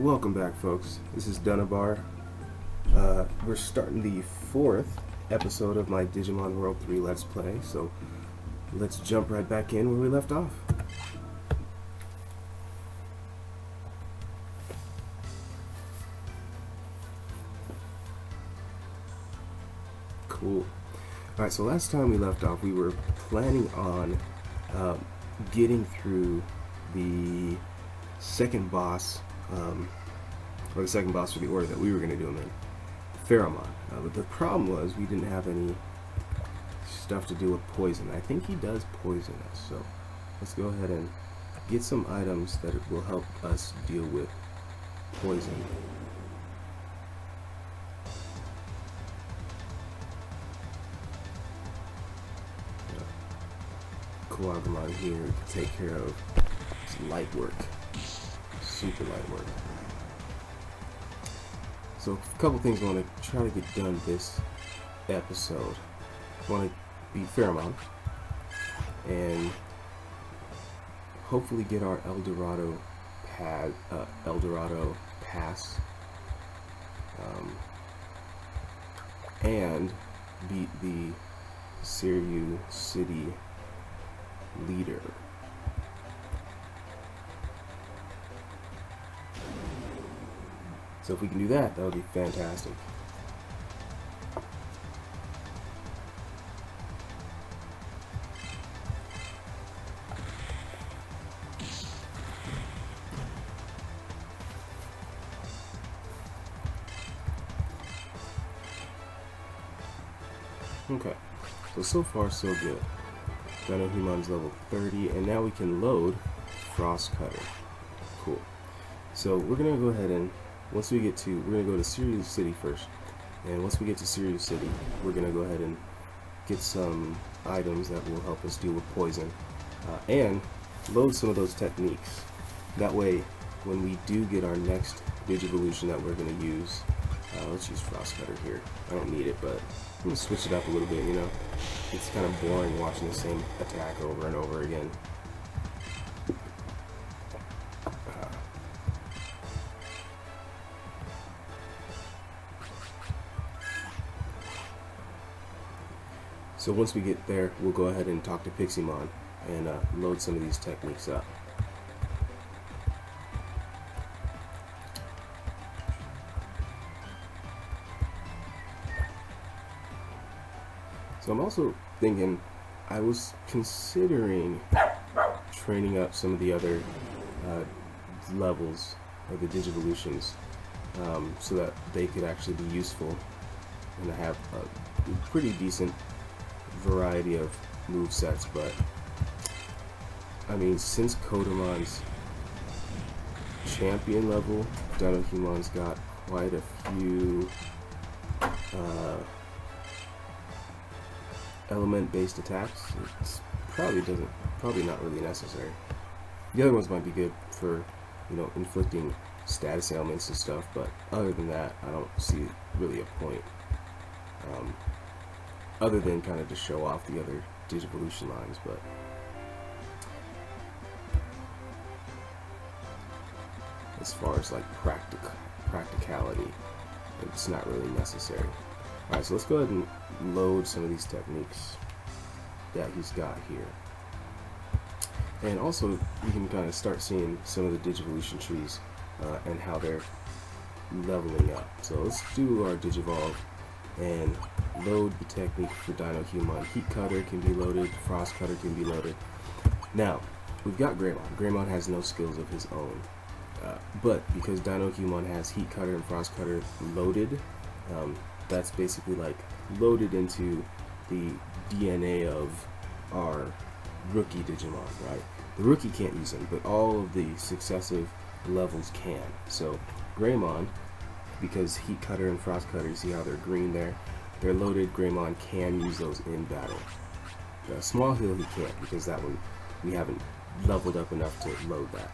Welcome back, folks. This is Dunibar. We're starting the 4th episode of my Digimon World 3 Let's Play, so let's jump right back in where we left off. Cool. Alright, so last time we left off, we were planning on getting through the second boss, or the second boss for the order that we were going to do him in, Pharaohmon. But the problem was we didn't have any stuff to do with poison. I think he does poison us, so let's go ahead and get some items that will help us deal with poison. Pharaohmon here to take care of some light work, super light work. So a couple things I want to try to get done this episode. I want to beat Pharaohmon and hopefully get our Dorado pass, and beat the Seiryu Leader. So if we can do that, that would be fantastic. Okay, so far so good. Human's level 30, and now we can load Frost Cutter. Cool. So we're gonna go ahead and we're gonna go to Seiryu City first, and once we get to Seiryu City, we're gonna go ahead and get some items that will help us deal with poison, and load some of those techniques. That way, when we do get our next Digivolution that we're gonna use, let's use Frost Cutter here. I don't need it, but I'm gonna switch it up a little bit. You know, it's kind of boring watching the same attack over and over again. So once we get there, we'll go ahead and talk to Pharaohmon and load some of these techniques up. So I'm also thinking, I was considering training up some of the other levels of the Digivolutions, so that they could actually be useful and have a pretty decent variety of move sets. But I mean, since Kodamon's champion level, Human's got quite a few element-based attacks. It's probably not really necessary. The other ones might be good for, you know, inflicting status ailments and stuff, but other than that, I don't see really a point. Other than kind of to show off the other Digivolution lines, but as far as like practicality, it's not really necessary. Alright, so let's go ahead and load some of these techniques that he's got here. And also, we can kind of start seeing some of the Digivolution trees and how they're leveling up. So let's do our Digivolve and load the technique for Human. Heat Cutter can be loaded, Frost Cutter can be loaded. Now, we've got Greymon. Greymon has no skills of his own. But because Human has Heat Cutter and Frost Cutter loaded, that's basically like loaded into the DNA of our rookie Digimon, right? The rookie can't use them, but all of the successive levels can. So Greymon, because Heat Cutter and Frost Cutter, you see how they're green there? They're loaded. Greymon can use those in battle. Small Hill he can't, because that one we haven't leveled up enough to load that.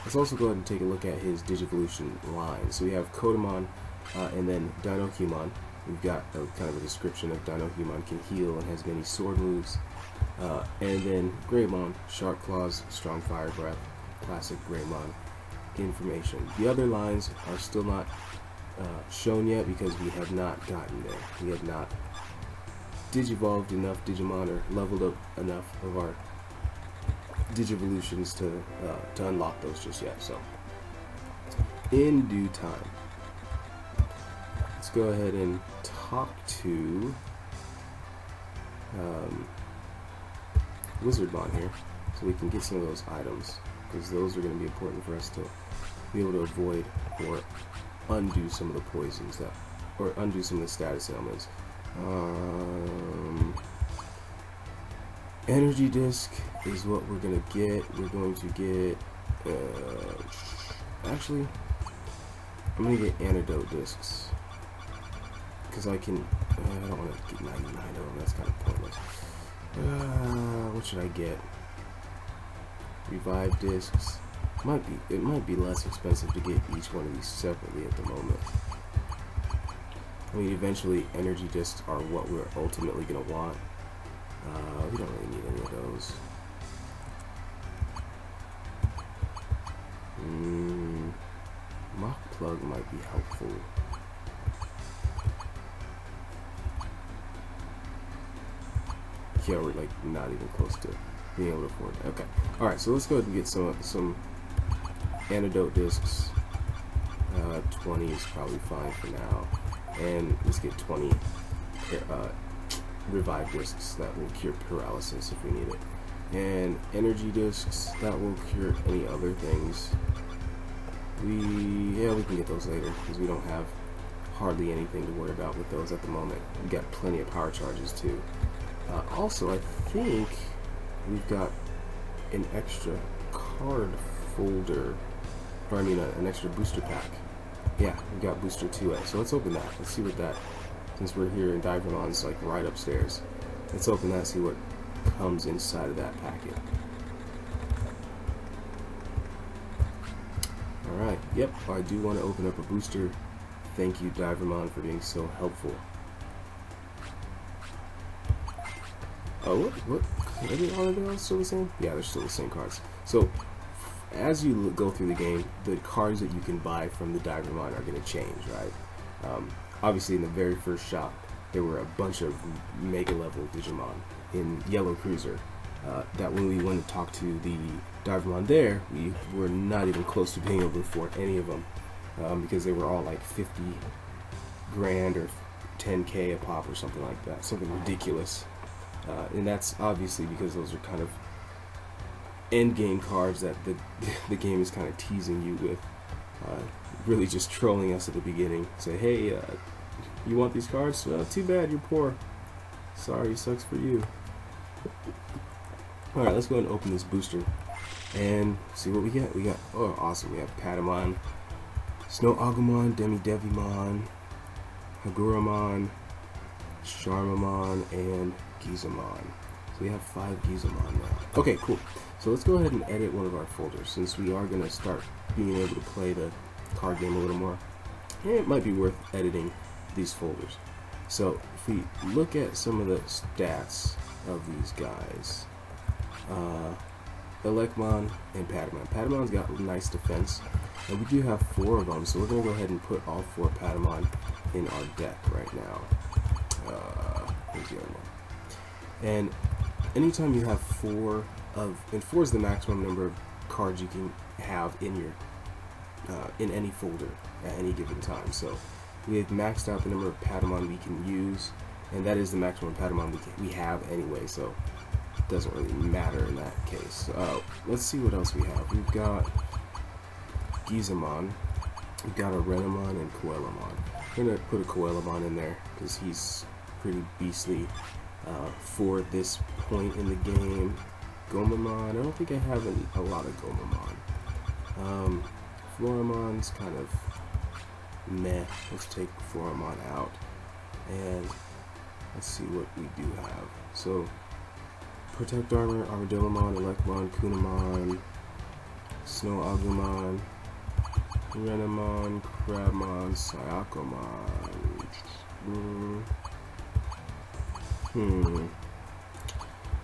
Let's also go ahead and take a look at his Digivolution line. So we have Kodaman, and then Human. We've got kind of a description of Human can heal and has many sword moves. And then Greymon, Sharp Claws, Strong Fire Breath, classic Greymon. information. The other lines are still not shown yet because we have not gotten there. We have not digivolved enough Digimon or leveled up enough of our Digivolutions to unlock those just yet. So, in due time, let's go ahead and talk to Wizardmon here, so we can get some of those items, because those are going to be important for us to be able to avoid or undo some of the poisons that, or undo some of the status ailments. Energy disc is what we're gonna get. We're going to get actually I'm gonna get antidote discs because I can I don't want to get 99 of them, that's kind of pointless. What should I get? Revive discs. It might be less expensive to get each one of these separately at the moment. I mean, eventually energy discs are what we're ultimately going to want. We don't really need any of those. Mock plug might be helpful. Yeah, we're like not even close to being able to afford it. Okay. Alright, so let's go ahead and get some antidote discs. 20 is probably fine for now. And let's get 20 revive discs that will cure paralysis if we need it. And energy discs that will cure any other things. We can get those later because we don't have hardly anything to worry about with those at the moment. We got plenty of power charges too. Also, I think we've got an extra card folder, or I mean an extra booster pack. Yeah, we got booster 2A. So let's open that. Let's see what that, since we're here in Digimon's like right upstairs. Let's open that, see what comes inside of that packet. Alright, yep, I do want to open up a booster. Thank you, Digimon, for being so helpful. Oh, what? Are they all still the same? Yeah, they're still the same cards. So, as you go through the game, the cards that you can buy from the Digimon are going to change, right? Obviously, in the very first shop, there were a bunch of Mega level Digimon in Yellow Cruiser. That when we went to talk to the Digimon there, we were not even close to being able to afford any of them because they were all like 50 grand or 10K a pop or something like that, something ridiculous. And that's obviously because those are kind of end game cards that the game is kind of teasing you with, really just trolling us at the beginning. Say, hey, you want these cards? Too bad, you're poor. Sorry, sucks for you. Alright, let's go ahead and open this booster and see what we get. We got, oh awesome, we have Patamon, Snow Agumon, Demi-Devimon, Haguramon, Charmamon, and Gizamon. So we have 5 Gizamon now. Okay, cool. So let's go ahead and edit one of our folders since we are going to start being able to play the card game a little more. And it might be worth editing these folders. So if we look at some of the stats of these guys, Elecmon and Patamon. Patamon's got nice defense, and we do have 4 of them, so we're going to go ahead and put all 4 Patamon in our deck right now. Here's the other one. And anytime you have 4 of, and 4 is the maximum number of cards you can have in your in any folder at any given time. So we have maxed out the number of Patamon we can use, and that is the maximum Patamon we have anyway, so it doesn't really matter in that case. Let's see what else we have. We've got Gizamon, we've got a Renamon, and Coelamon. I'm going to put a Coelamon in there because he's pretty beastly for this point in the game. Gomamon, I don't think I have a lot of Gomamon. Pharaohmon's kind of meh. Let's take Pharaohmon out and let's see what we do have. So Protect Armor, Armadillomon, Elecmon, Kunamon, Snow Agumon, Renamon, Crabmon, Syakomon.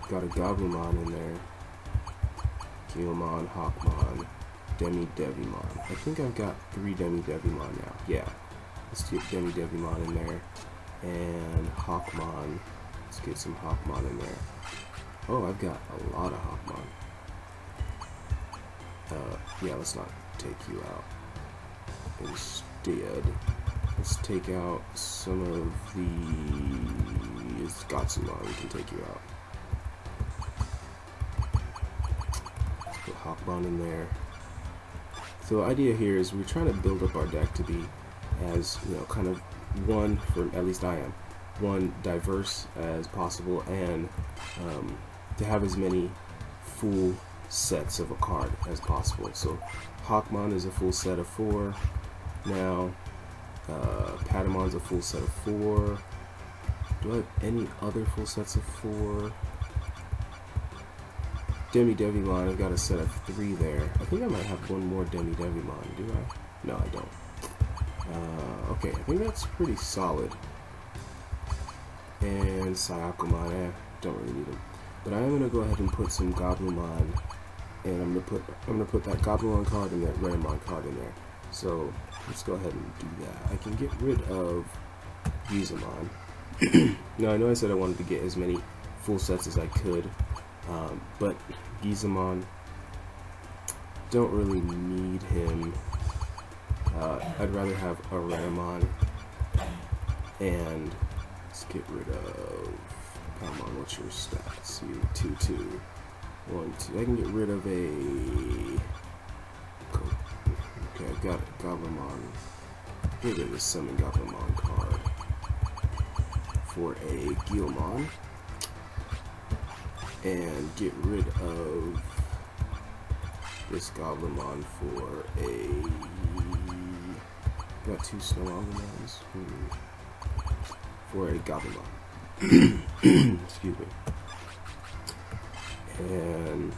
Got a Gabumon in there. Gilmon, Hawkmon, Demi-Devimon. I think I've got 3 Demi-Devimon now. Yeah. Let's get Demi-Devimon in there. And Hawkmon. Let's get some Hawkmon in there. Oh, I've got a lot of Hawkmon. Yeah, let's not take you out. Instead, let's take out some of the Gatsumon. We can take you out. Let's put Hawkmon in there. So the idea here is we're trying to build up our deck to be as, you know, kind of one, for at least I am, one diverse as possible, and to have as many full sets of a card as possible. So Hawkmon is a full set of 4 now. Patamon's a full set of 4. Do I have any other full sets of 4? Demi-Devimon, I've got a set of 3 there. I think I might have one more Demi-Devimon. Do I? No, I don't. Okay, I think that's pretty solid. And Sayakumon, don't really need him. But I am gonna go ahead and put some Goblimon, and I'm gonna put that Goblimon card and that Raymon card in there. So let's go ahead and do that. I can get rid of Gizamon. Now I know I said I wanted to get as many full sets as I could, but Gizamon, don't really need him. I'd rather have a Raymon, and let's get rid of Pharaohmon. What's your stats? You 2/2. 1/2. I can get rid of a. Okay, I've got Goblimon. Get rid of the Summon Goblimon card for a Guilmon, and get rid of this Goblimon for a. Got 2 Snow Goblimons for a Goblimon. Excuse me. And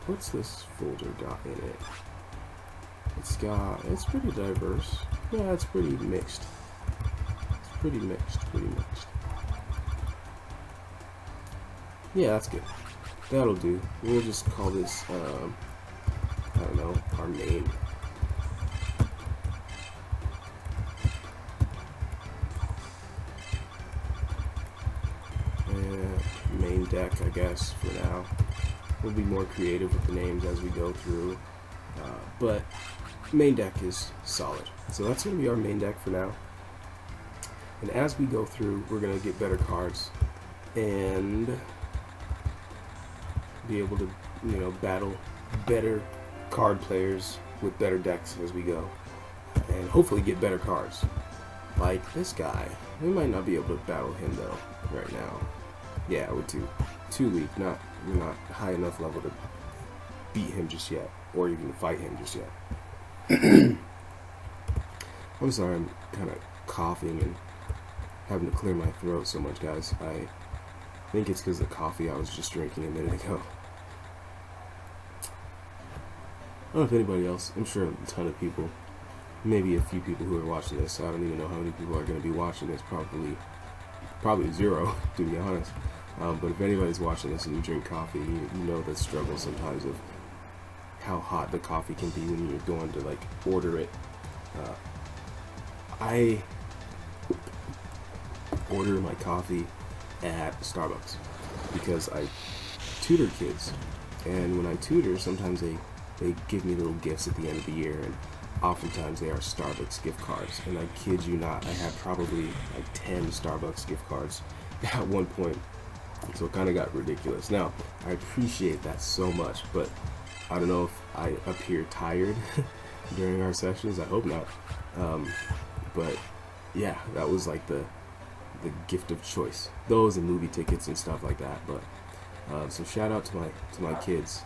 what's this folder got in it? It's pretty diverse. Yeah, it's pretty mixed. It's pretty mixed. Yeah, that's good. That'll do. We'll just call this, I don't know, our name. Main deck, I guess, for now. We'll be more creative with the names as we go through, but main deck is solid. So that's going to be our main deck for now. And as we go through, we're going to get better cards and be able to, you know, battle better card players with better decks as we go, and hopefully get better cards. Like this guy, we might not be able to battle him though right now. Yeah, we're too weak. We're not high enough level to beat him just yet, or even fight him just yet. I'm sorry, I'm kind of coughing and having to clear my throat so much, guys. I think it's because of the coffee I was just drinking a minute ago. I don't know if anybody else, I'm sure a ton of people, maybe a few people who are watching this. I don't even know how many people are going to be watching this. Probably 0, to be honest. But if anybody's watching this and you drink coffee, you know the struggle sometimes of how hot the coffee can be when you're going to like order it. I order my coffee at Starbucks because I tutor kids, and when I tutor, sometimes they give me little gifts at the end of the year, and oftentimes they are Starbucks gift cards. And I kid you not, I had probably like 10 Starbucks gift cards at one point. So it kind of got ridiculous. Now, I appreciate that so much, but I don't know if I appear tired during our sessions. I hope not. But yeah, that was like the gift of choice. Those and movie tickets and stuff like that. But so shout out to my kids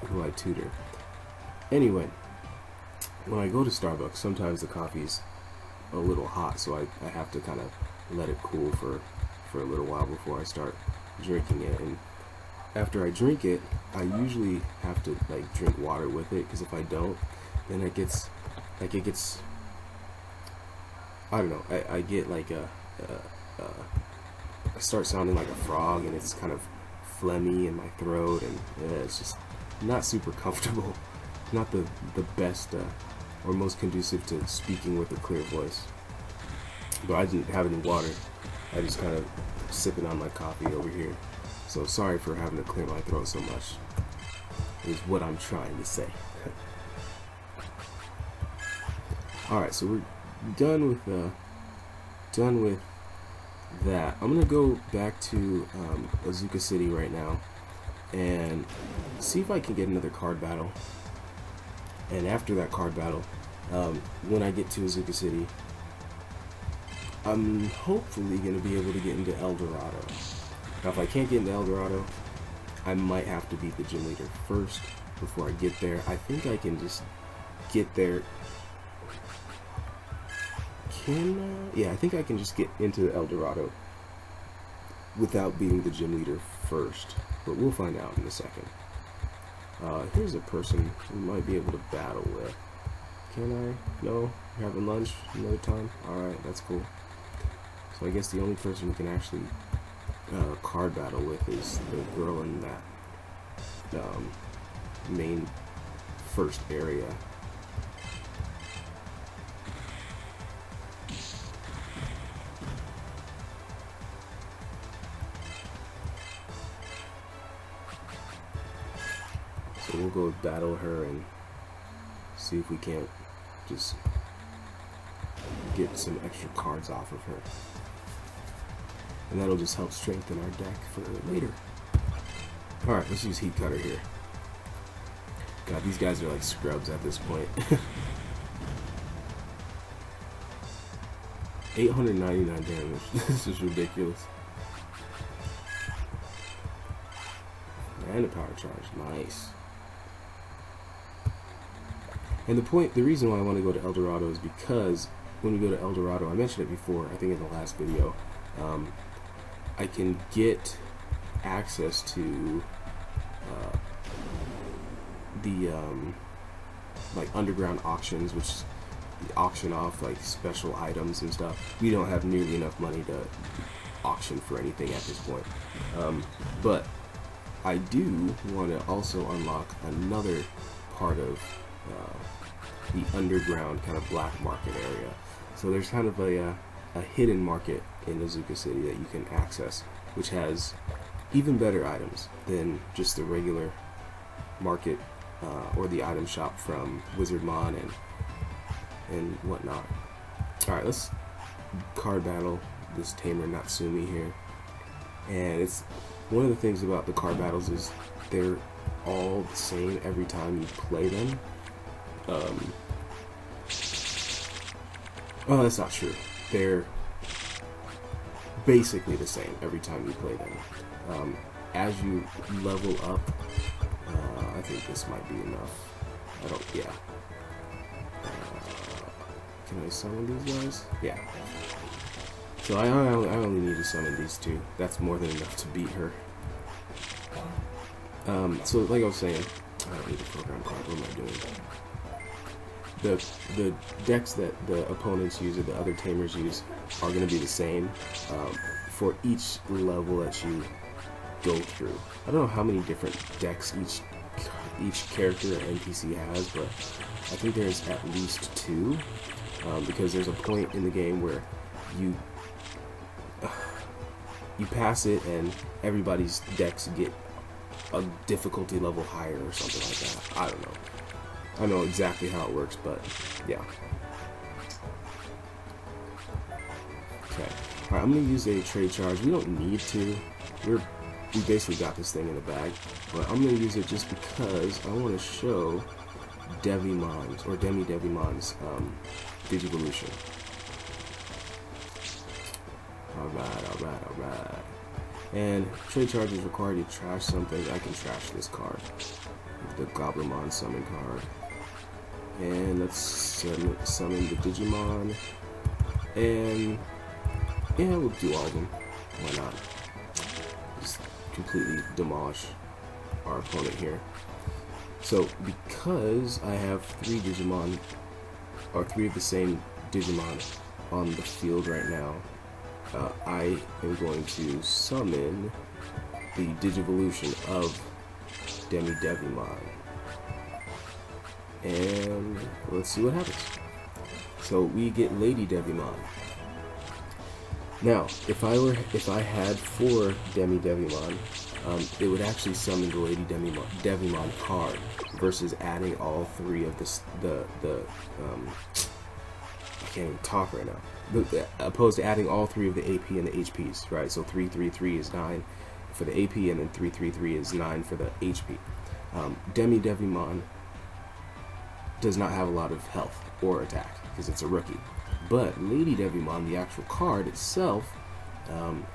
who I tutor. Anyway, when I go to Starbucks, sometimes the coffee's a little hot, so I have to kind of let it cool for a little while before I start drinking it. And after I drink it, I usually have to like drink water with it, because if I don't, then it gets I don't know, I get like I start sounding like a frog, and it's kind of phlegmy in my throat, and it's just not super comfortable, not the best or most conducive to speaking with a clear voice. But I didn't have any water. I just kind of sipping on my coffee over here. So sorry for having to clear my throat so much, is what I'm trying to say. Alright, so we're done with that. I'm gonna go back to Azuka City right now and see if I can get another card battle. And after that card battle, when I get to Azuka City, I'm hopefully gonna be able to get into El Dorado. Now, if I can't get into El Dorado, I might have to beat the gym leader first before I get there. I think I can just get there. Yeah, I think I can just get into El Dorado without beating the gym leader first, but we'll find out in a second. Here's a person we might be able to battle with. Can I? No? You're having lunch another time? Alright, that's cool. So I guess the only person we can actually card battle with is the girl in that main first area. So we'll go battle her and see if we can't just get some extra cards off of her. And that'll just help strengthen our deck for later. Alright, let's use Heat Cutter here. God, these guys are like scrubs at this point. 899 damage. This is ridiculous. And a power charge. Nice. And the reason why I want to go to El Dorado is because when you go to El Dorado, I mentioned it before, I think in the last video, I can get access to the like underground auctions, which auction off like special items and stuff. We don't have nearly enough money to auction for anything at this point, but I do want to also unlock another part of the underground kind of black market area. So there's kind of a hidden market in Azuka City that you can access, which has even better items than just the regular market or the item shop from Wizardmon and whatnot. Alright, let's card battle this Tamer Natsumi here. And it's one of the things about the card battles is they're all the same every time you play them. Oh, that's not true. They're basically the same every time you play them. As you level up, I think this might be enough. Yeah. Can I summon these guys? Yeah. So I only need to summon these two. That's more than enough to beat her. So like I was saying, I don't need a program card. What am I doing? The decks that the opponents use or the other tamers use are going to be the same for each level that you go through. I don't know how many different decks each character or NPC has, but I think there's at least 2 because there's a point in the game where you pass it and everybody's decks get a difficulty level higher or something like that. I don't know. I don't know exactly how it works, but yeah. Okay. Alright, I'm going to use a trade charge. We don't need to. We basically got this thing in the bag. But I'm going to use it just because I want to show Devimon's, or Demi-Devimon's, Digivolution. Alright. And trade charge is required to trash something. I can trash this card. The Goblimon summon card. And let's summon the Digimon. And yeah, we'll do all of them. Why not? Just completely demolish our opponent here. So because I have 3 Digimon, or 3 of the same Digimon on the field right now, I am going to summon the Digivolution of Devimon. And let's see what happens. So we get Lady Devimon. Now, if I had 4 Devimon, it would actually summon the Lady Devimon card versus adding all 3 of the I can't even talk right now. Opposed to adding all 3 of the AP and the HPs, right? So 333 is 9 for the AP, and then 333 is 9 for the HP. Devimon does not have a lot of health or attack because it's a rookie. But Lady Devimon, the actual card itself,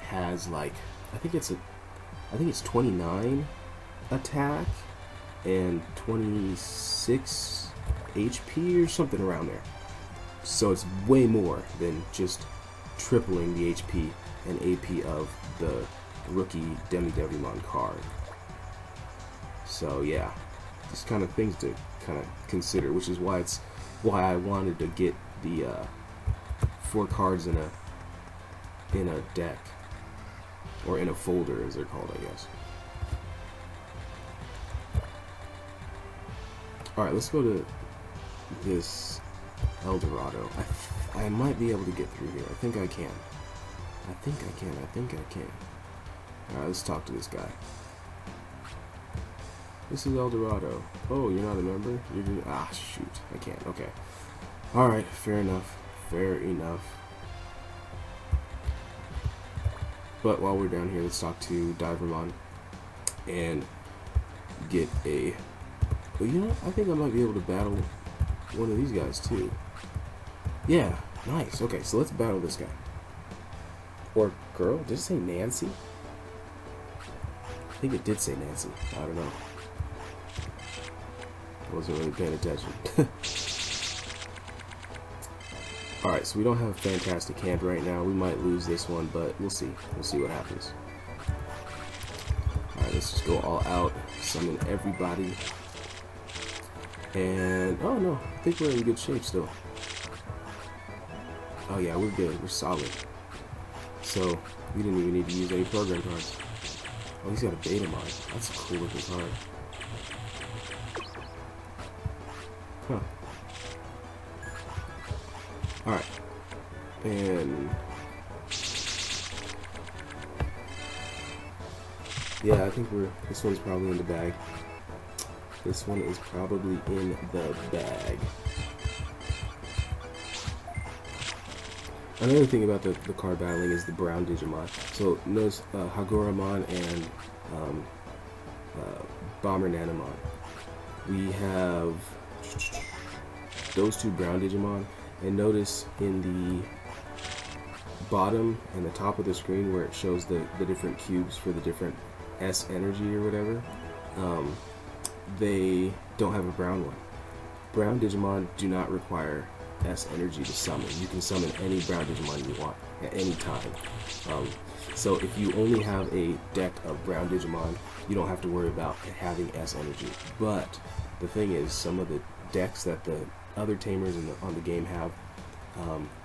has like I think it's 29 attack and 26 HP or something around there. So it's way more than just tripling the HP and AP of the rookie Devimon card. So yeah, just kind of things to kind of consider, which is why I wanted to get the 4 cards in a deck, or in a folder as they're called, I guess. Alright, let's go to this El Dorado. I might be able to get through here. I think I can. I think I can. Alright, let's talk to this guy. This is El Dorado. Oh, you're not a member? Ah, shoot. I can't. Okay. Alright, fair enough. Fair enough. But while we're down here, let's talk to Divermon and get a... Well, you know what? I think I might be able to battle one of these guys too. Yeah, nice. Okay, so let's battle this guy. Or girl? Did it say Nancy? I think it did say Nancy. I don't know. I wasn't really paying attention. Alright, so we don't have a fantastic hand right now. We might lose this one, but we'll see. We'll see what happens. Alright, let's just go all out. Summon everybody. And, oh no, I think we're in good shape still. Oh yeah, we're good. We're solid. So, we didn't even need to use any program cards. Oh, he's got a Betamon. That's a cool looking card. Huh. Alright. And... yeah, I think this one's probably in the bag. This one is probably in the bag. Another thing about the card battling is the brown Digimon. So notice Haguramon and Bomber Nanamon. We have those 2 brown Digimon, and notice in the bottom and the top of the screen where it shows the different cubes for the different S energy or whatever, they don't have a brown one. Brown Digimon do not require S energy to summon. You can summon any brown Digimon you want at any time. So if you only have a deck of brown Digimon, you don't have to worry about having S energy. But the thing is, some of the decks that the other tamers on the game have,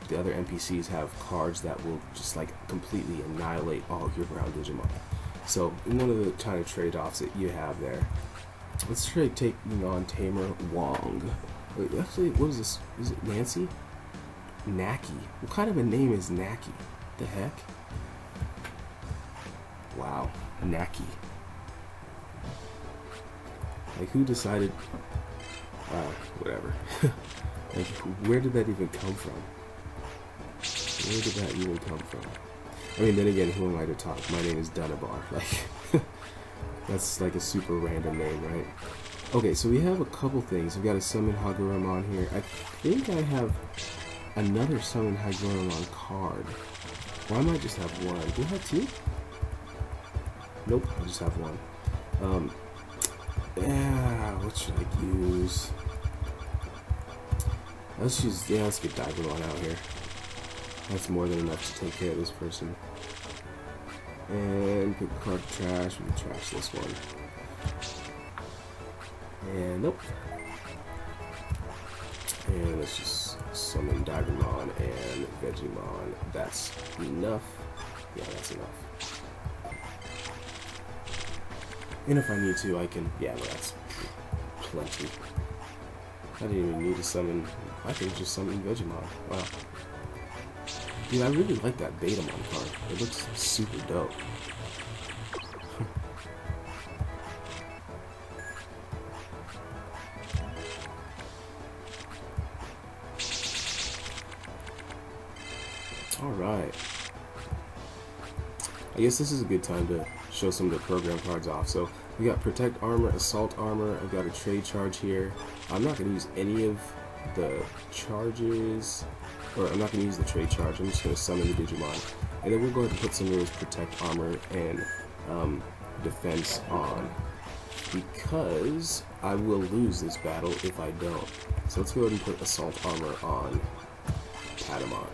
the other NPCs have cards that will just like completely annihilate all of your brown Digimon. So one of the kind of trade-offs that you have there. Let's try to take non-tamer Wong. Wait, actually, what is this? Is it Nancy? Naki. What kind of a name is Naki? The heck? Wow, Naki. Like, who decided? Whatever. Like, where did that even come from? Where did that even come from? I mean, then again, who am I to talk? My name is Dunibar. Like, that's like a super random name, right? Okay, so we have a couple things. We've got a Summon Haguramon here. I think I have another Summon Haguramon card. Or I might just have one. Do I have 2? Nope, I just have one. Yeah, what should I use? Let's get Digimon out here. That's more than enough to take care of this person. And pick a card to trash. We can trash this one. And nope. And let's just summon Digimon and Vegemon. That's enough. Yeah, that's enough. And if I need to, I can... Yeah, well, that's plenty. I didn't even need to summon... I could just summon Digimon. Wow. Dude, I really like that Betamon card. It looks super dope. Alright. I guess this is a good time to show some of the program cards off. So we got Protect Armor, Assault Armor. I've got a Trade Charge here. I'm not going to use any of the charges, or I'm not going to use the Trade Charge. I'm just going to summon the Digimon. And then we'll go ahead and put some of those Protect Armor and Defense on, because I will lose this battle if I don't. So let's go ahead and put Assault Armor on Patamon.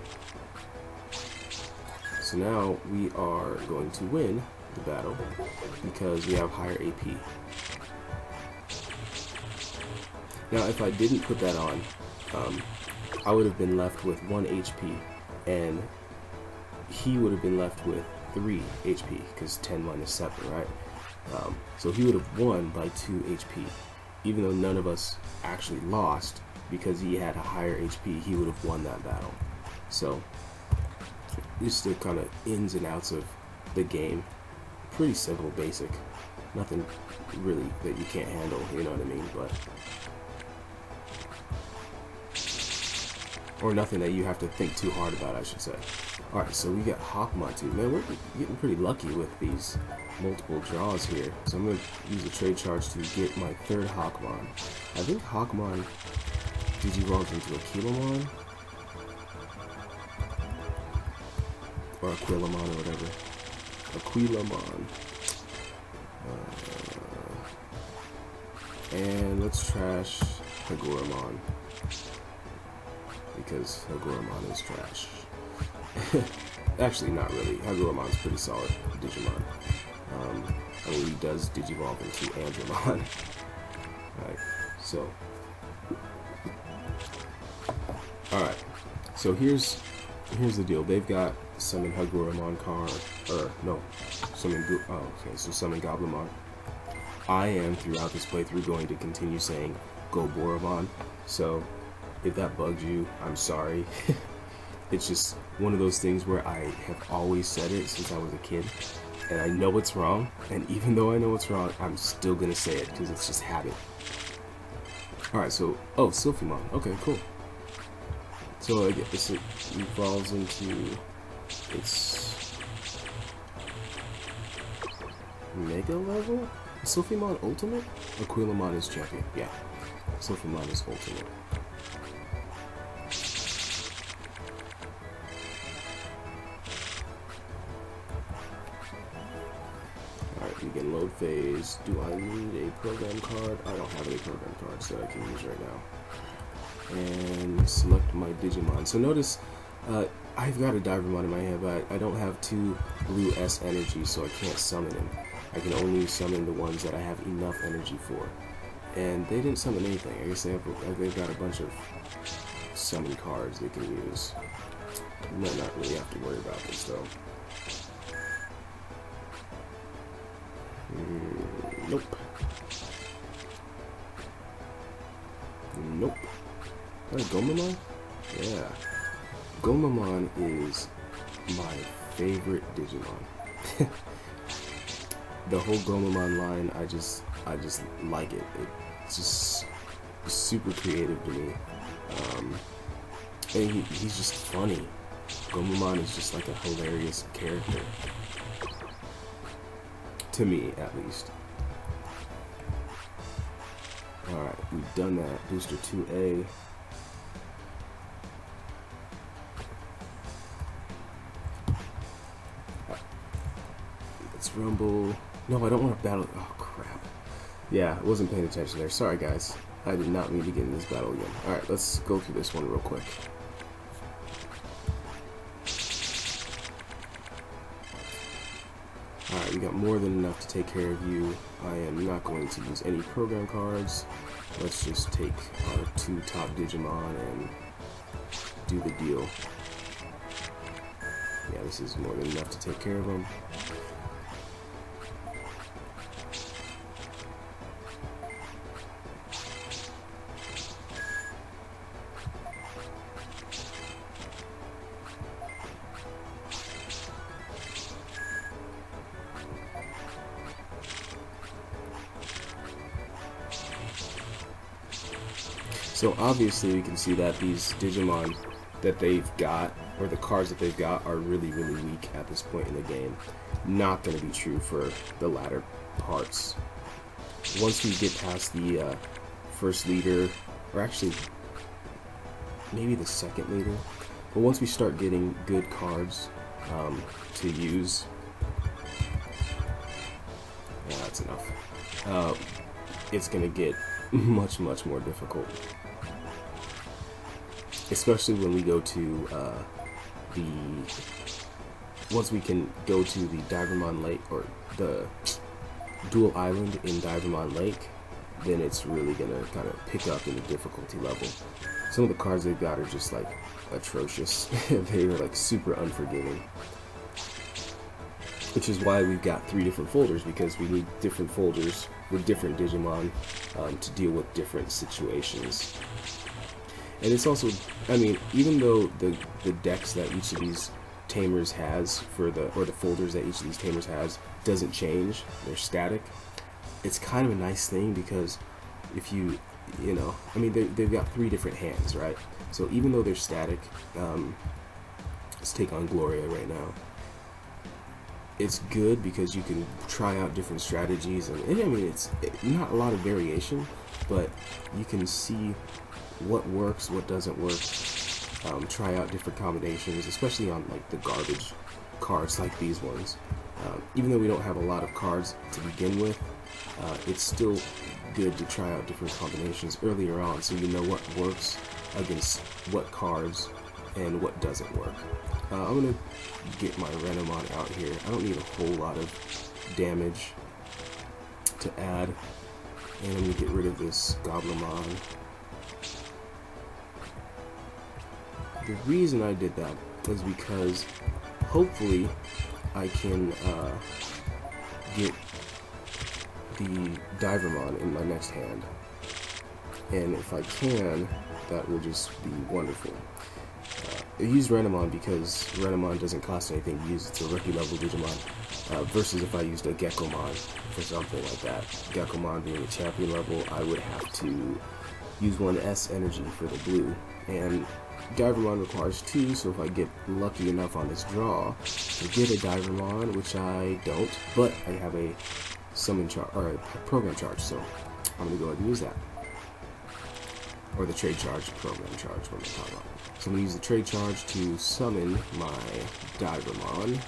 So now we are going to win the battle because we have higher AP. Now if I didn't put that on, I would have been left with 1 HP and he would have been left with 3 HP because 10 minus 7, right? So he would have won by 2 HP. Even though none of us actually lost, because he had a higher HP, he would have won that battle. So just the kind of ins and outs of the game. Pretty simple, basic. Nothing really that you can't handle, you know what I mean? Or nothing that you have to think too hard about, I should say. Alright, so we got Hawkmon too. Man, we're getting pretty lucky with these multiple draws here. So I'm going to use a Trade Charge to get my 3rd Hawkmon. I think Hawkmon digivolves into a Kilomon. Or Aquilamon or whatever. Aquilamon. And let's trash Hagoramon. Because Hagoramon is trash. Actually, not really. Hagoromon's pretty solid Digimon. I mean, he does digivolve into Andromon. Alright, so. Alright, so here's the deal. They've got Summon Hagoramon card, or no, Summon Goblimon. I am, throughout this playthrough, going to continue saying Go Boromon. So, if that bugs you, I'm sorry. It's just one of those things where I have always said it since I was a kid, and I know it's wrong, and even though I know it's wrong, I'm still gonna say it because it's just habit. Alright, so, oh, Sylphimon. Okay, cool. So I guess it evolves into its Mega level? Sylphimon Ultimate? Aquilamon is champion, yeah. Sylphimon is Ultimate. Alright, begin load phase. Do I need a program card? I don't have any program cards that I can use right now. And select my Digimon. So notice, I've got a Divermon in my hand, but I don't have 2 blue S energy, so I can't summon him. I can only summon the ones that I have enough energy for. And they didn't summon anything. I guess they've got a bunch of summon cards they can use. You might not really have to worry about this, though. Nope. Nope. Gomamon? Yeah. Gomamon is my favorite Digimon. The whole Gomamon line, I just like it. It's just super creative to me. And he's just funny. Gomamon is just like a hilarious character. To me, at least. Alright, we've done that. Booster 2A. Let's rumble. No, I don't want to battle. Oh, crap. Yeah, I wasn't paying attention there. Sorry, guys. I did not mean to get in this battle again. Alright, let's go through this one real quick. Alright, we got more than enough to take care of you. I am not going to use any program cards. Let's just take our 2 top Digimon and do the deal. Yeah, this is more than enough to take care of them. So obviously we can see that these Digimon that they've got, or the cards that they've got, are really, really weak at this point in the game. Not going to be true for the latter parts. Once we get past the first leader, or actually maybe the second leader, but once we start getting good cards to use, yeah, that's enough. It's going to get much, much more difficult. Especially when we go to once we can go to the Divermon Lake, or the dual island in Divermon Lake, then it's really gonna kind of pick up in the difficulty level. Some of the cards they've got are just like atrocious. They are like super unforgiving. Which is why we've got 3 different folders, because we need different folders with different Digimon to deal with different situations. And it's also, I mean, even though the decks that each of these tamers has or the folders that each of these tamers has doesn't change, they're static, it's kind of a nice thing, because if you know, I mean, they've got 3 different hands, right? So even though they're static, let's take on Gloria right now. It's good because you can try out different strategies, and I mean, it's not a lot of variation, but you can see what works, what doesn't work, try out different combinations, especially on like the garbage cards like these ones. Even though we don't have a lot of cards to begin with, it's still good to try out different combinations earlier on, so you know what works against what cards and what doesn't work. I'm going to get my Renamon out here. I don't need a whole lot of damage to add, and I'm going to get rid of this Goblimon. The reason I did that is because hopefully I can get the Divermon in my next hand, and if I can, that will just be wonderful. I use Renamon because Renamon doesn't cost anything to use. It's a rookie level Digimon, versus if I used a Gekomon for something like that. Gekomon being a champion level, I would have to use 1 S energy for the blue, and Divermon requires 2, so if I get lucky enough on this draw to get a Divermon, which I don't, but I have a summon charge, or a program charge, so I'm going to go ahead and use that. Or the trade charge, program charge, what am I talking about? So I'm going to use the trade charge to summon my Divermon,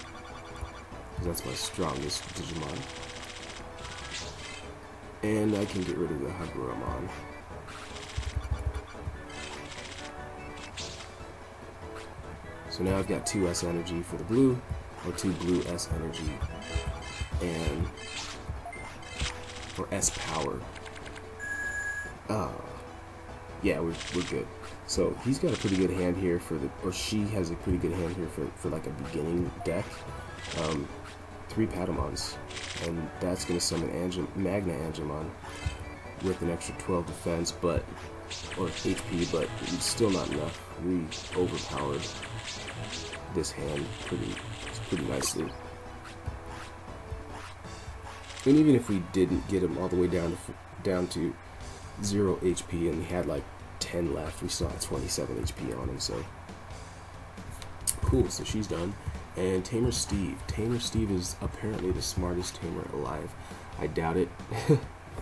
because that's my strongest Digimon. And I can get rid of the Hagurumon. So now I've got 2 S energy for the blue, or 2 blue S energy, and for S power. Yeah, we're good. So he's got a pretty good hand here for the, or she has a pretty good hand here for like a beginning deck. 3 Patamons, and that's gonna summon Magna Angemon with an extra 12 defense, but, or HP, but it's still not enough. We overpowered this hand pretty nicely. And even if we didn't get him all the way down to 0 HP and he had like 10 left, we still had 27 HP on him, so cool. So she's done. And Tamer Steve. Tamer Steve is apparently the smartest tamer alive. I doubt it,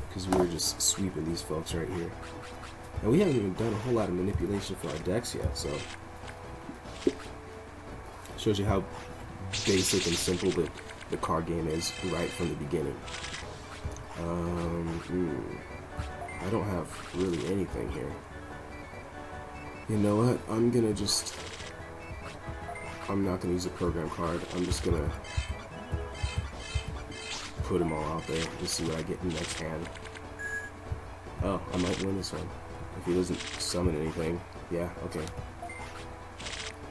because we were just sweeping these folks right here. And we haven't even done a whole lot of manipulation for our decks yet, so shows you how basic and simple the card game is right from the beginning. I don't have really anything here. You know what? I'm not gonna use a program card. I'm just gonna put them all out there and see what I get in the next hand. Oh, I might win this one. If he doesn't summon anything. Yeah, okay.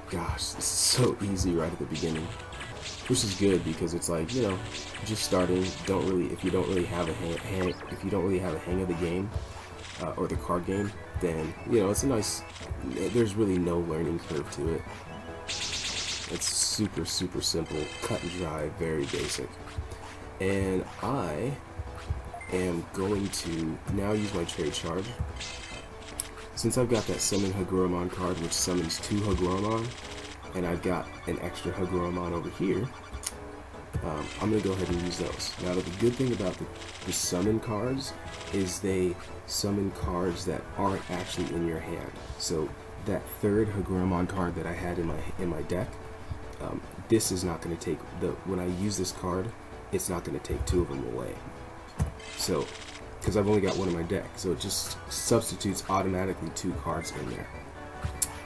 Gosh, this is so easy right at the beginning. Which is good, because it's like, you know, just starting, if you don't really have a hang of the game, or the card game, then, you know, it's a nice, there's really no learning curve to it. It's super, super simple, cut and dry, very basic. And I am going to now use my trade charge. since I've got that Summon Hagurumon card, which summons 2 Hagurumon, and I've got an extra Hagurumon over here, I'm going to go ahead and use those. Now, the good thing about the summon cards is they summon cards that aren't actually in your hand. So that third Hagurumon card that I had in my deck, this is not going to take when I use this card, it's not going to take 2 of them away. So, because I've only got 1 in my deck, so it just substitutes automatically 2 cards in there.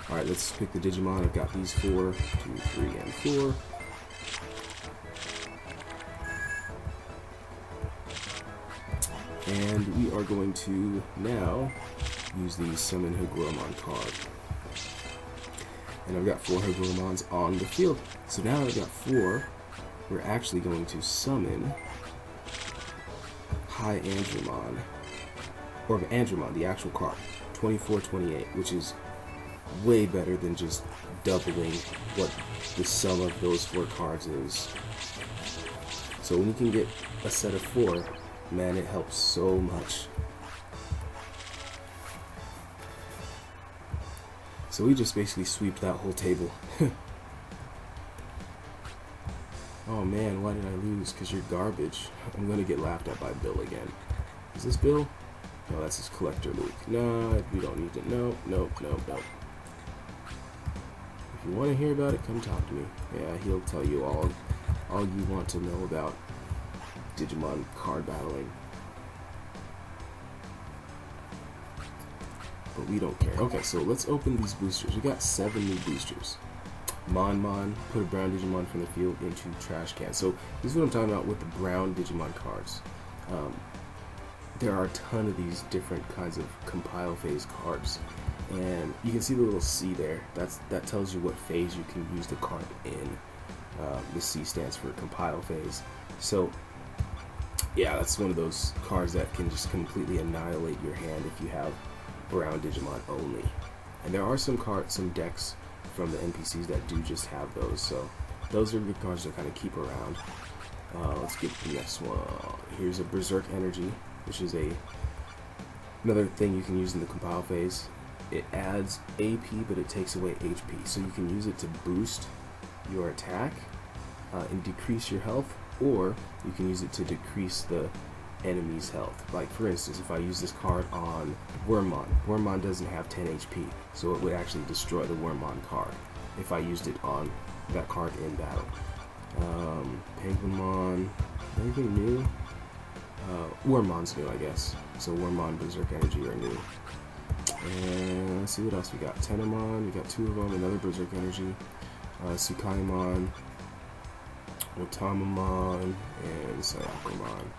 All right, let's pick the Digimon. I've got these 4, 2, 3, and 4. And we are going to now use the Summon Hagurumon card. And I've got 4 Hagurumons on the field. So now I've got 4, we're actually going to summon High Andromon, or Andromon, the actual card, 24-28, which is way better than just doubling what the sum of those 4 cards is. So when you can get a set of 4, man, it helps so much. So we just basically sweep that whole table. Oh man, why did I lose? Because you're garbage. I'm gonna get laughed at by Bill again. Is this Bill? No, that's his collector Luke. No, we don't need to. No. If you want to hear about it, come talk to me. Yeah, he'll tell you all you want to know about Digimon card battling. But we don't care. Okay, so let's open these boosters. We got 7 new boosters. Mon, put a brown Digimon from the field into trash can. So this is what I'm talking about with the brown Digimon cards. There are a ton of these different kinds of compile phase cards. And you can see the little C there. That tells you what phase you can use the card in. The C stands for compile phase. So yeah, that's one of those cards that can just completely annihilate your hand if you have brown Digimon only. And there are some decks from the NPCs that do just have those, so those are good cards to kind of keep around. Let's get the next one. Here's a Berserk Energy, which is another thing you can use in the compile phase. It adds AP, but it takes away HP, so you can use it to boost your attack and decrease your health, or you can use it to decrease the enemy's health. Like for instance, if I use this card on Wormmon doesn't have 10 HP, so it would actually destroy the Wormmon card if I used it on that card in battle. Penguinmon, anything new? Wormmon's new, I guess. So Wormmon, Berserk Energy are new. And let's see what else we got. Tennomon, we got 2 of them, another Berserk Energy. Tsukaimon, Otamamon, and Sayakomon.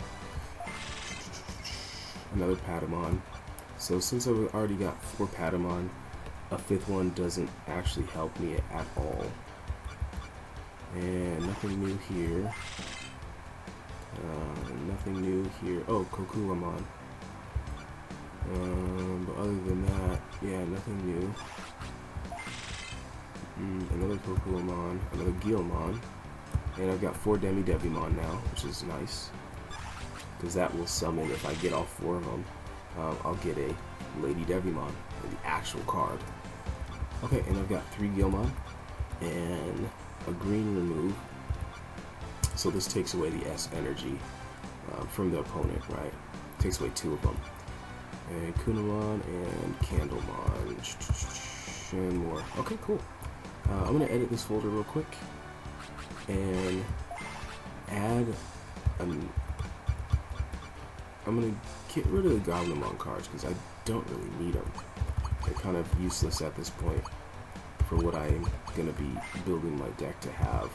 Another Patamon. So since I've already got 4 Patamon, a 5th one doesn't actually help me at all. And nothing new here. Nothing new here. Oh, Kokuamon. But other than that, yeah, nothing new. Another Kokuamon, another Guilmon. And I've got 4 Demi-Devimon now, which is nice. Because that will summon, if I get all 4 of them, I'll get a Lady Devimon, the actual card. Okay, and I've got 3 Guilmon, and a green remove. So this takes away the S energy from the opponent, right? Takes away 2 of them. And Kunamon and Candlemon, and more. Okay, cool. I'm going to edit this folder real quick, and add I'm going to get rid of the Goblinmon cards because I don't really need them. They're kind of useless at this point for what I'm going to be building my deck to have.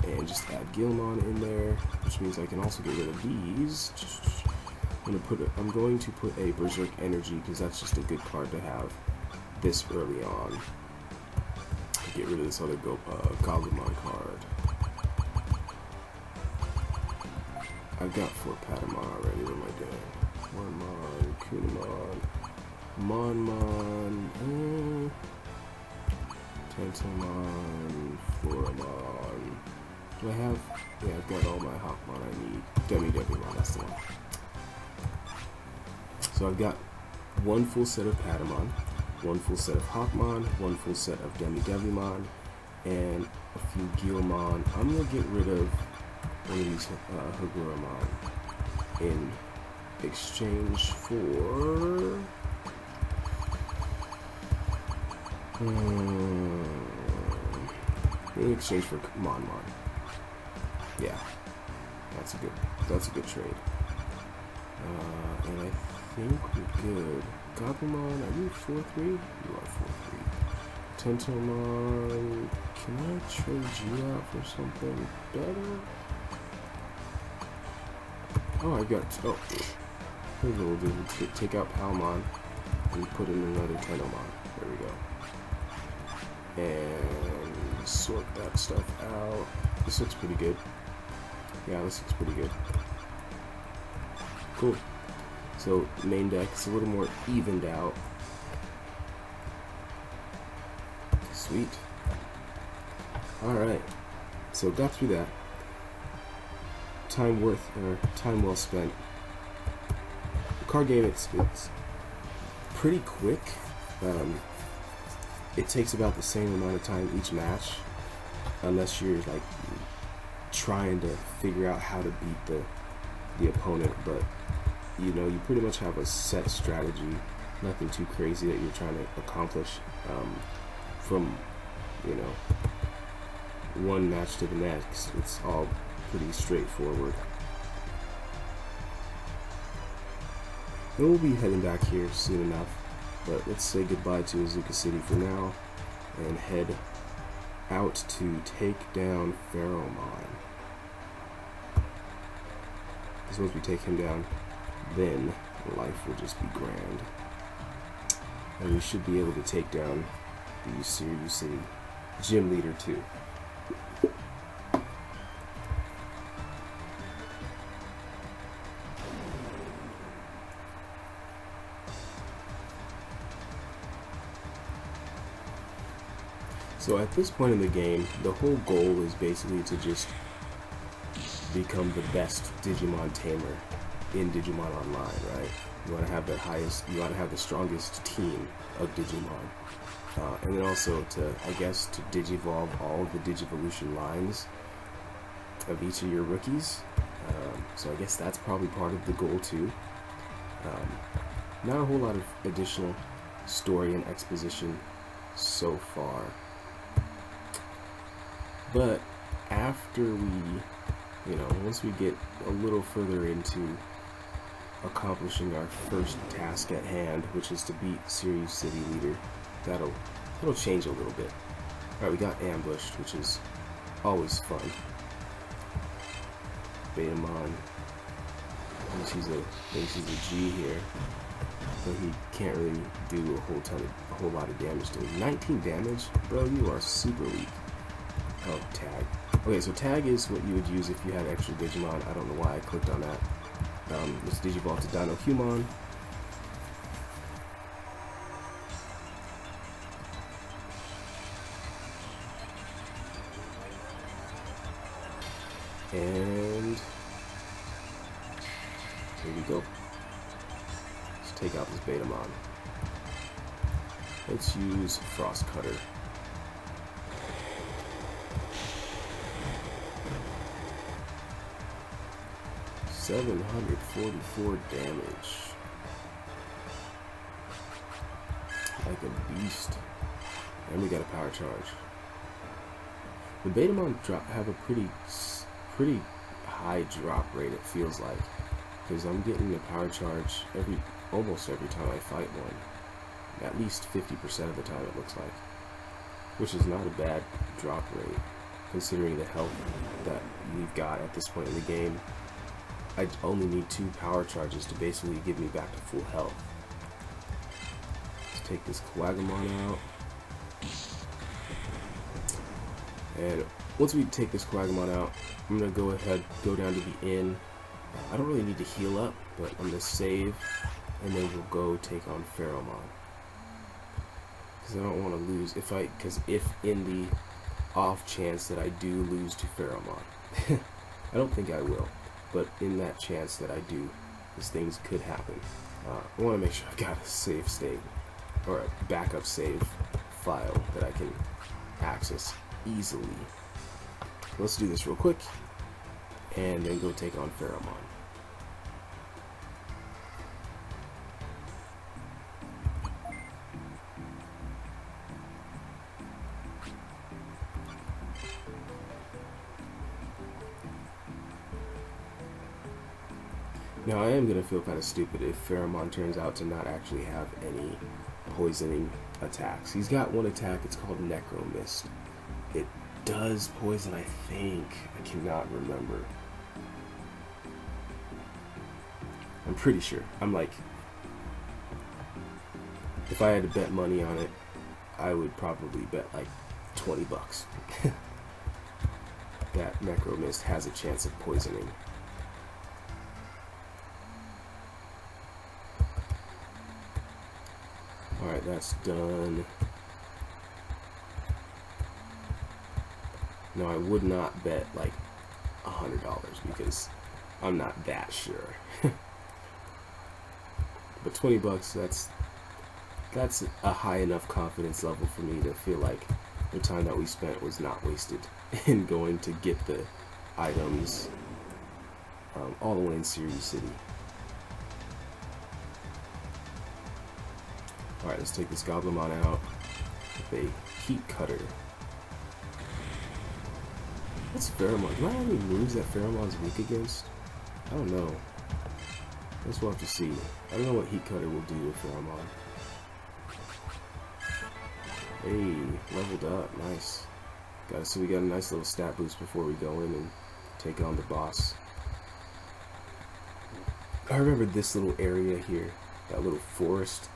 And just add Guilmon in there, which means I can also get rid of these. I'm going to put a Berserk Energy because that's just a good card to have this early on. Get rid of this other Goblinmon card. I've got 4 Patamon already. What am I doing? Wormmon, Kunamon, Monmon, Tentomon, Pharaohmon. Do I have? Yeah, I've got all my Hawkmon I need. Demi-Devimon, that's the one. So I've got one full set of Patamon, one full set of Hawkmon, one full set of Devimon, and a few Guilmon. I'm gonna get rid of one of these Haguramon in exchange for Monmon. Yeah, that's a good trade. And I think we're good. Gabumon, are you 4-3? You are 4-3. Tentomon, can I trade you out for something better? Oh, I got. Oh, here's what we'll do. We'll take out Palmon and put in another Tentomon. There we go. And sort that stuff out. This looks pretty good. Yeah, this looks pretty good. Cool. So main deck is a little more evened out. Sweet. Alright. So got through that. Time well spent. The card game, it's pretty quick. It takes about the same amount of time each match, unless you're like trying to figure out how to beat the opponent. But you know, you pretty much have a set strategy, nothing too crazy that you're trying to accomplish from, you know, one match to the next. It's all pretty straightforward. And we'll be heading back here soon enough, but let's say goodbye to Azuka City for now and head out to take down Pharaohmon. Because once we take him down, then life will just be grand. And we should be able to take down the Seiryu City Gym Leader too. So at this point in the game, the whole goal is basically to just become the best Digimon tamer in Digimon Online, right? You want to have you want to have the strongest team of Digimon. And then also to, I guess, to digivolve all of the Digivolution lines of each of your rookies. So I guess that's probably part of the goal too. Not a whole lot of additional story and exposition so far. But after we, once we get a little further into accomplishing our first task at hand, which is to beat Seiryu City Leader, that'll change a little bit. Alright, we got ambushed, which is always fun. Betamon thinks he's a G here, but he can't really do a whole lot of damage to him. 19 damage? Bro, you are super weak. Oh, tag. Okay, so tag is what you would use if you had extra Digimon. I don't know why I clicked on that. Let's digivolve to Dino Humon. And here we go. Let's take out this Betamon. Let's use Frost Cutter. $744 damage. Like a beast. And we got a power charge. The Betamon have a pretty high drop rate, it feels like. Because I'm getting a power charge almost every time I fight one. At least 50% of the time it looks like. Which is not a bad drop rate, considering the health that we've got at this point in the game. I only need 2 power charges to basically give me back to full health. Let's take this Quagamon out. And once we take this Quagamon out, I'm going to go down to the inn. I don't really need to heal up, but I'm going to save, and then we'll go take on Pharaohmon. Because I don't want to lose, because if in the off chance that I do lose to Pharaohmon, I don't think I will. But in that chance that I do, because things could happen. I want to make sure I've got a save state or a backup save file that I can access easily. Let's do this real quick and then go take on Pharaohmon. Now I am going to feel kind of stupid if Pharaohmon turns out to not actually have any poisoning attacks. He's got one attack, it's called Necro Mist. It does poison, I think. I cannot remember. I'm pretty sure. I'm like, if I had to bet money on it, I would probably bet like 20 bucks. That Necro Mist has a chance of poisoning. Alright, that's done. No, I would not bet like $100 because I'm not that sure. But 20 bucks, that's a high enough confidence level for me to feel like the time that we spent was not wasted in going to get the items all the way in Seiryu City. Alright, let's take this Goblimon out with a Heat Cutter. What's Pharaohmon? Do I have any moves that Pharaohmon's weak against? I don't know. I guess we'll have to see. I don't know what Heat Cutter will do to Pharaohmon. Hey, leveled up. Nice. So we got a nice little stat boost before we go in and take on the boss. I remember this little area here, that little forest.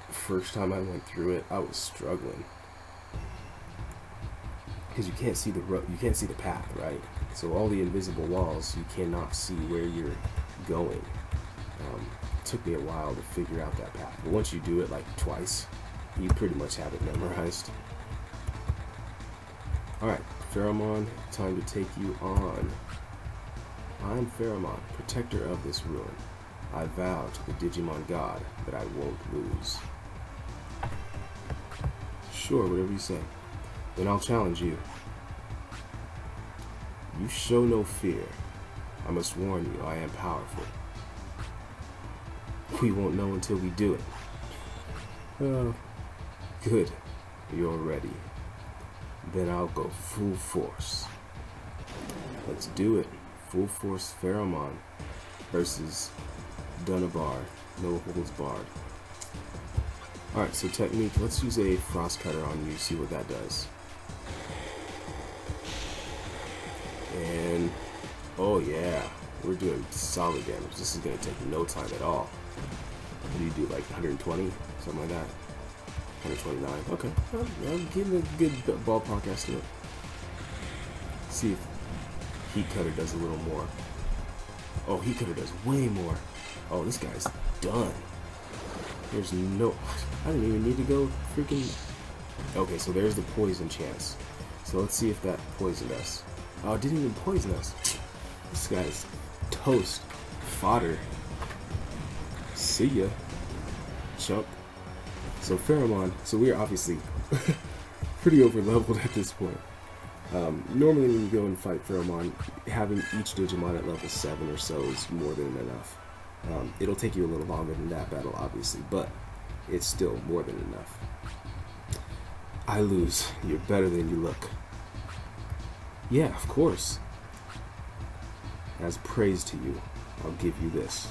First time I went through it, I was struggling because you can't see the road, you can't see the path, right? So all the invisible walls, you cannot see where you're going. It took me a while to figure out that path, but once you do it like twice, you pretty much have it memorized. Alright, Pharaohmon, time to take you on. I'm Pharaohmon, protector of this ruin. I vow to the Digimon God that I won't lose. Sure, whatever you say. Then I'll challenge you. You show no fear. I must warn you, I am powerful. We won't know until we do it. Oh, good. You're ready. Then I'll go full force. Let's do it. Full force Pharaohmon versus Dunibar. No holds barred. Alright, so technique. Let's use a Frost Cutter on you, see what that does. And, oh yeah, we're doing solid damage. This is going to take no time at all. What do you do, like 120? Something like that? 129. Okay, I'm getting a good ballpark estimate. See if Heat Cutter does a little more. Oh, Heat Cutter does way more. Oh, this guy's done. There's no... I didn't even need to go freaking... Okay, so there's the poison chance. So let's see if that poisoned us. Oh, it didn't even poison us. This guy's toast. Fodder. See ya. Chump. So Pharaohmon, so we are obviously pretty over leveled at this point. Normally when you go and fight Pharaohmon, having each Digimon at level 7 or so is more than enough. It'll take you a little longer than that battle, obviously, but it's still more than enough. I lose. You're better than you look. Yeah, of course. As praise to you, I'll give you this.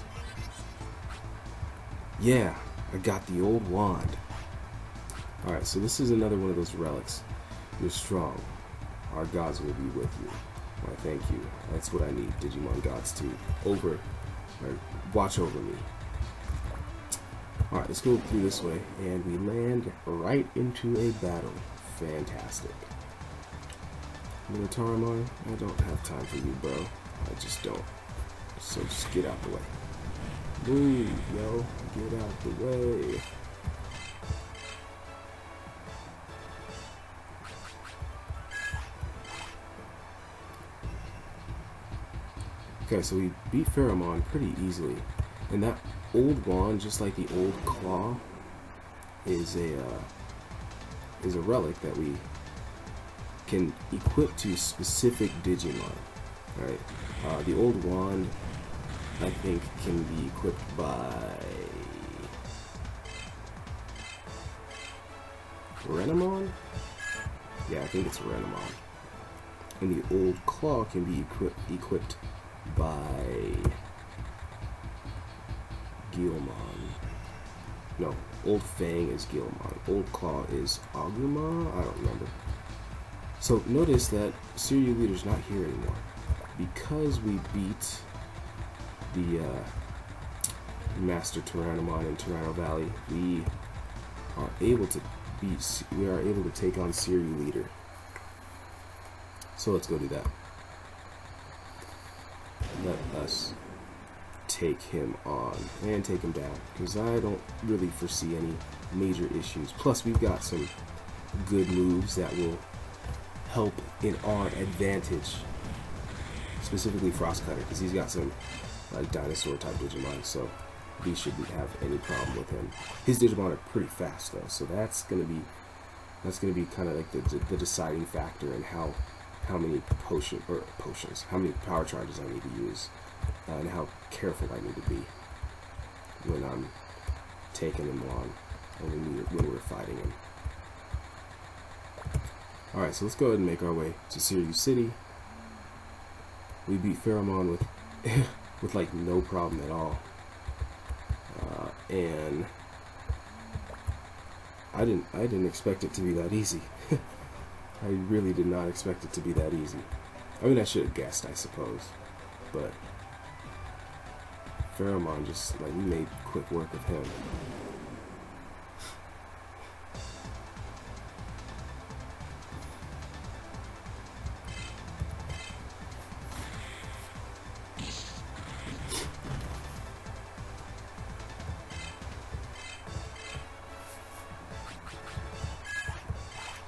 Yeah, I got the old wand. Alright, so this is another one of those relics. You're strong. Our gods will be with you. Why, thank you. That's what I need Digimon gods to watch over me. Alright, let's go through this way, and we land right into a battle. Fantastic. Minotaurmon, I don't have time for you, bro. I just don't. So just get out the way. Move, yo. Get out the way. Okay, so we beat Pharaohmon pretty easily. And that old wand, just like the old claw, is a relic that we can equip to specific Digimon. Right? The old wand, I think, can be equipped by Renamon? Yeah, I think it's Renamon. And the old claw can be equipped by Guilmon. No, old Fang is Guilmon. Old claw is Agumon? I don't remember. So notice that Seiryu Leader's not here anymore. Because we beat the Master Tyrannomon in Tyranno Valley, we are able to take on Seiryu Leader. So let's go do that. Let us take him on and take him down, because I don't really foresee any major issues. Plus, we've got some good moves that will help in our advantage, specifically Frostcutter, because he's got some like dinosaur type Digimon, so we shouldn't have any problem with him. His Digimon are pretty fast though, so that's gonna be kind of like the deciding factor in how many potions, how many power charges I need to use, and how careful I need to be when I'm taking him on and when we're fighting him. Alright, so let's go ahead and make our way to Seiryu City. We beat Pharaohmon with like no problem at all. And I didn't expect it to be that easy. I really did not expect it to be that easy. I mean, I should have guessed, I suppose, but Pharaohmon just, like, we made quick work of him.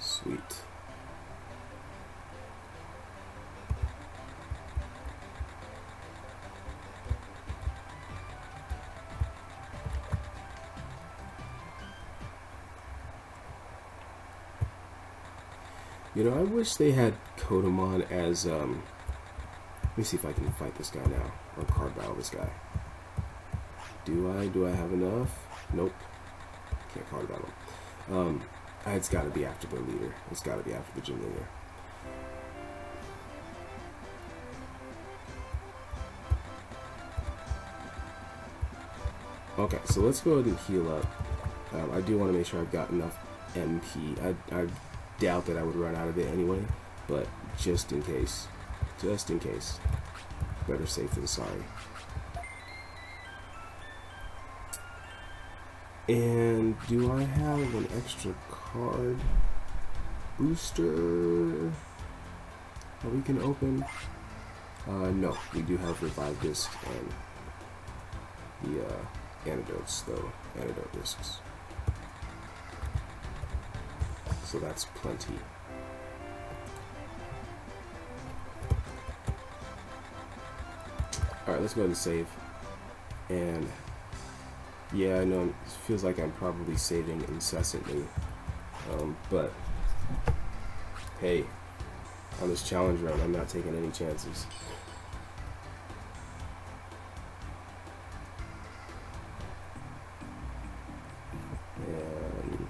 Sweet. You know, I wish they had Kodomon as, let me see if I can fight this guy now, or card battle this guy. Do I have enough? Nope. Can't card battle him. It's gotta be after the leader. It's gotta be after the gym leader. Okay, so let's go ahead and heal up. I do want to make sure I've got enough MP. I doubt that I would run out of it anyway, but just in case. Just in case. Better safe than sorry. And do I have an extra card booster that we can open? No, we do have Revive Disc and the antidotes, though. Antidote discs. So that's plenty. Alright, let's go ahead and save. And yeah, I know it feels like I'm probably saving incessantly. But hey, on this challenge run, I'm not taking any chances. And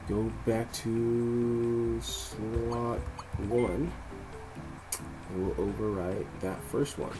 go back to slot 1, and we'll overwrite that first one.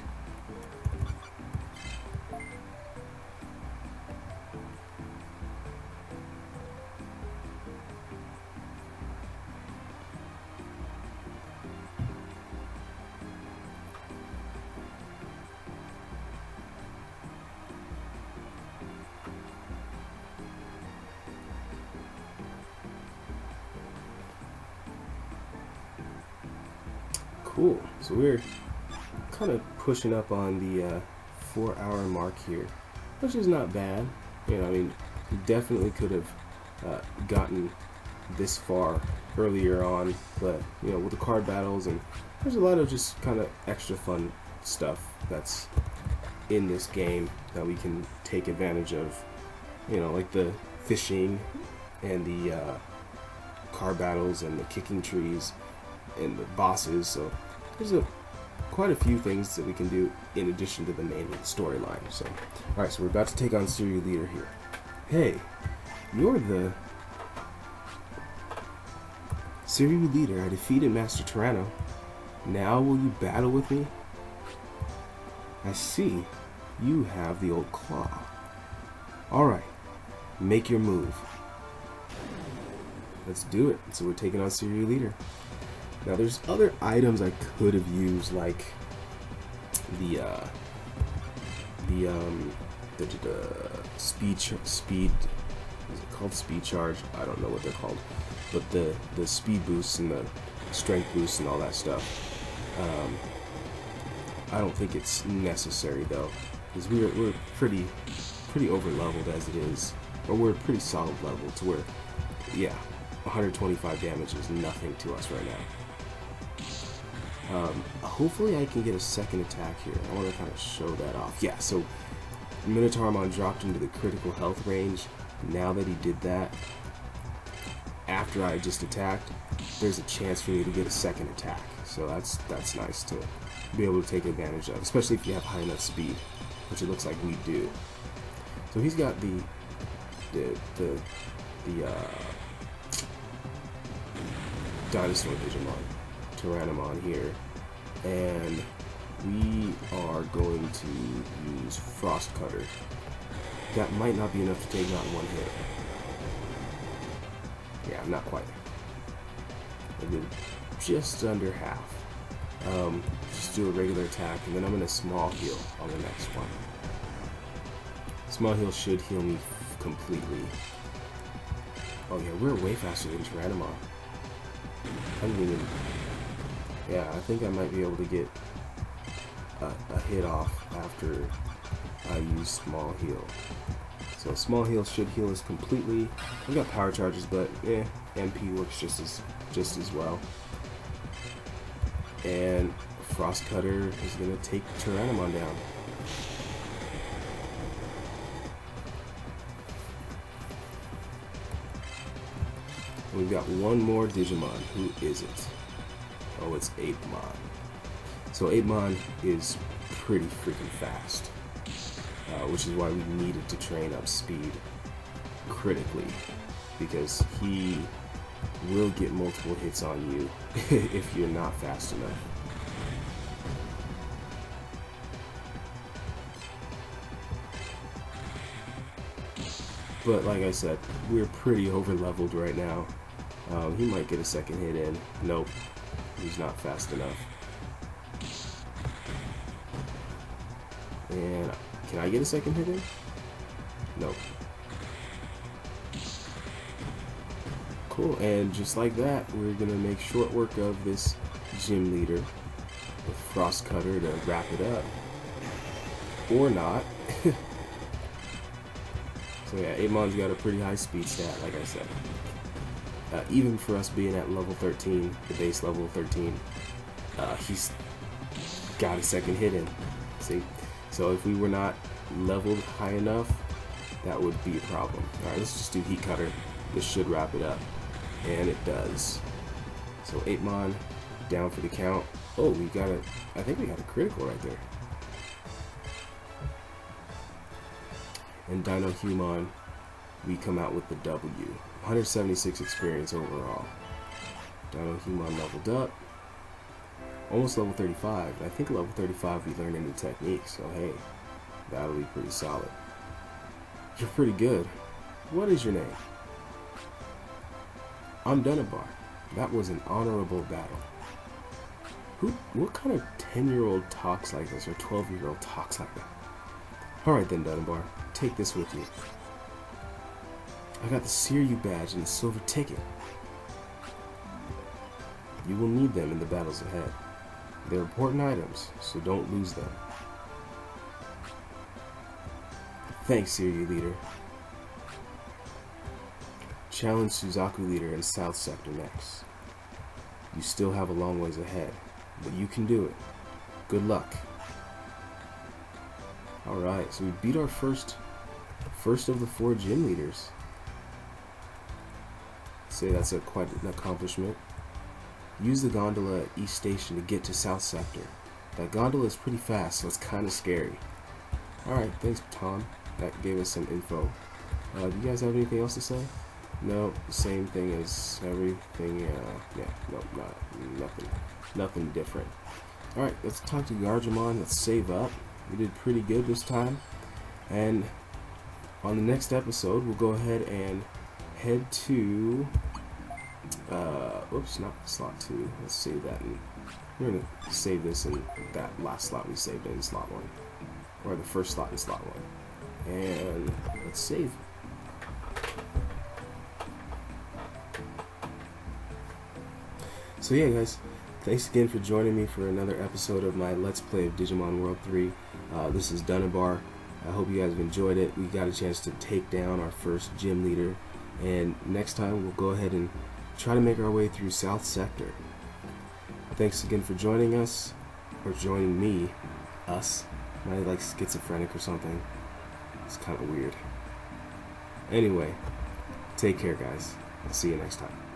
Cool. So we're kind of pushing up on the 4-hour mark here, which is not bad. You know, I mean, we definitely could have gotten this far earlier on, but you know, with the card battles, and there's a lot of just kind of extra fun stuff that's in this game that we can take advantage of. You know, like the fishing and the car battles and the kicking trees and the bosses. So there's quite a few things that we can do in addition to the main storyline. So, all right, so we're about to take on Seiryu Leader here. Hey, you're the Seiryu Leader. I defeated Master Tyranno. Now will you battle with me? I see. You have the old claw. Alright, make your move. Let's do it. So we're taking on Seiryu Leader. Now there's other items I could have used, like the speed, is it called speed charge? I don't know what they're called. But the speed boosts and the strength boosts and all that stuff. I don't think it's necessary though, because we're pretty over leveled as it is, or we're a pretty solid level to where, yeah, 125 damage is nothing to us right now. Hopefully I can get a second attack here. I want to kind of show that off. Yeah, so Pharaohmon dropped into the critical health range. Now that he did that, after I just attacked, there's a chance for me to get a second attack. So that's nice to be able to take advantage of, especially if you have high enough speed, which it looks like we do. So he's got the dinosaur Digimon, Pharaohmon here, and we are going to use Frost Cutter. That might not be enough to take him out in one hit. Yeah, not quite. I did just under half. Just do a regular attack, and then I'm going to small heal on the next one. Small heal should heal me completely. Oh yeah, we're way faster than Pharaohmon. I didn't even... Yeah, I think I might be able to get a hit off after I use small heal. So small heal should heal us completely. I've got power charges, but MP works just as well. And Frost Cutter is gonna take Pharaohmon down. We've got one more Digimon. Who is it? Oh, it's Pharaohmon. So Pharaohmon is pretty freaking fast, which is why we needed to train up speed critically, because he will get multiple hits on you if you're not fast enough. But like I said, we're pretty over leveled right now. He might get a second hit in. Nope, he's not fast enough. And can I get a second hit in? Nope. Cool, and just like that, we're gonna make short work of this gym leader with Frost Cutter to wrap it up. Or not. So yeah, Pharaohmon's got a pretty high speed stat, like I said. Even for us being at level 13, the base level 13, he's got a second hit in. See? So if we were not leveled high enough, that would be a problem. Alright, let's just do Heat Cutter. This should wrap it up. And it does. So Pharaohmon down for the count. Oh, we got a... I think we got a critical right there. And Dinohumon, we come out with the W. 176 experience overall. Dinohumon leveled up. Almost level 35. I think level 35 we learned a new technique, so hey, that'll be pretty solid. You're pretty good. What is your name? I'm Dunibar. That was an honorable battle. What kind of 10-year-old talks like this, or 12-year-old talks like that? Alright then, Dunibar, take this with you. I got the Seiryu badge and the silver ticket. You will need them in the battles ahead. They're important items, so don't lose them. Thanks, Seiryu Leader. Challenge Suzaku Leader in South Sector next. You still have a long ways ahead, but you can do it. Good luck. Alright, so we beat our first of the 4 gym leaders. I'd say that's quite an accomplishment. Use the gondola at East Station to get to South Sector. That gondola is pretty fast, so it's kind of scary. Alright, thanks Tom. That gave us some info. Do you guys have anything else to say? No, same thing as everything. Yeah, nope, nothing different. Alright, let's talk to Garjamon. Let's save up. We did pretty good this time. And on the next episode, we'll go ahead and head to... oops, not slot 2. Let's save that. We're going to save this in that last slot we saved in slot 1. Or the first slot in slot 1. And let's save. So yeah, guys, thanks again for joining me for another episode of my Let's Play of Digimon World 3. This is Dunibar. I hope you guys have enjoyed it. We got a chance to take down our first gym leader, and next time we'll go ahead and try to make our way through South Sector. Thanks again for joining us, or joining me, us. Am I like schizophrenic or something? It's kind of weird. Anyway, take care, guys. I'll see you next time.